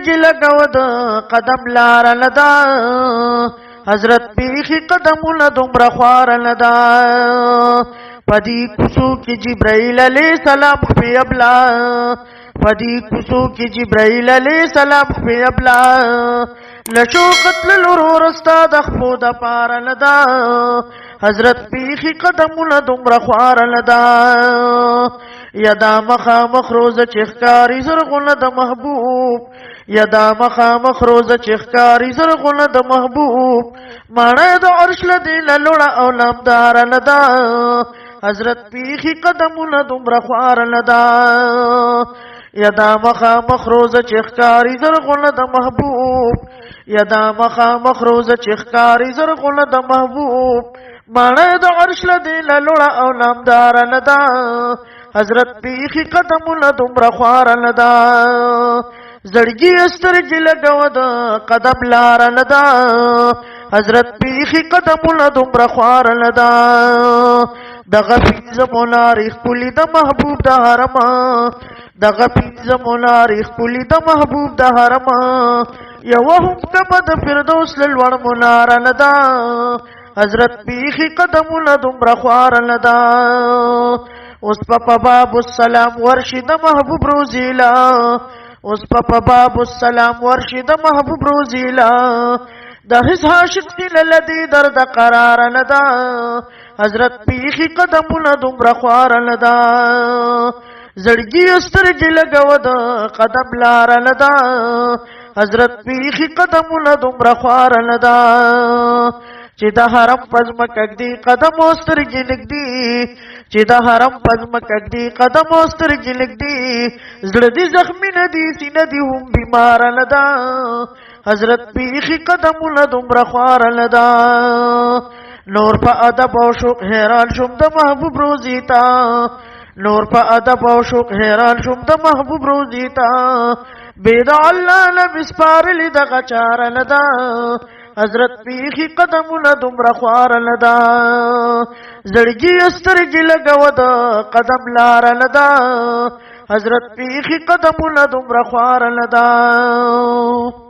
سترګې لګوه د قدم لاره نه ده حضرت پیخي قدمونه دومره خواره نه ده پدی کوڅو کې جبرائیل علیه السلام خپې ابلا پدی کوڅو کې جبرائیل علیه السلام خپې ابلا لشو قتل الورور ستا د خپو د پاره نه ده حضرت پیخي قدمونه دومره خواره نه ده یدا مخامخ روزه چې ښکاري زرغونه د محبوب یدا مخامخ روزه چې ښکاري زرغونه د محبوب ماڼۍ د عرش له دې نه لوړه او لمداره نه ده حضرت پیخي قدمونه دومره خواره نه ده یدا مخامخ روزه چې ښکاري زرغونه د محبوب یدا مخامخ روزه چې ښکاري زرغونه د محبوب ماڼۍ د عرش له دې نه لوړه او لمداره نه ده حضرت پیخي قدمونه دومره خواره نه ده زړګي سترګې لګوه د قدم لاره نه ده حضرت پیخي قدمونه دومره خواره نه ده دغه پنځمو لارې ښکلي د محبوب د حرمه دغه پنځمو لارې ښکلي د محبوب د حرمه یوه هم کمه د فردوس له لوړ مناره نه ده حضرت پیخي قدمونه دومره خواره نه ده اوس په باب السلام ورشي د محبوب روزیلا اوس په باب السلام ورشي د محبوب روزیلا د هیڅ عاشق دل لدی درد قرار نه ده حضرت پیخي قدمونه دومره خواره نه ده زړګي سترګې لګوه د قدم لاره نه ده حضرت پیخي قدمونه دومره خواره نه ده چې د حرم پزمکه ږدي قدم او سترګې نږدې چې د حرم پزمکه ږدي قدم او سترګې نږدې زړه دې زخمي نه دي سینه دې هم بیماره نه ده حضرت پیخي قدمونه دومره خواره نه ده نور په ادب او شوق حیران شوم د محبوب روزي ته نور په ادب او شوق حیران شوم د محبوب روزي ته بيد الله لبسپارلی دغه چاره نه ده حضرت پیخي قدمونه دومره خواره نه ده زړګي سترګې لګوه د قدم لاره نه ده حضرت پیخي قدمونه دومره خواره نه ده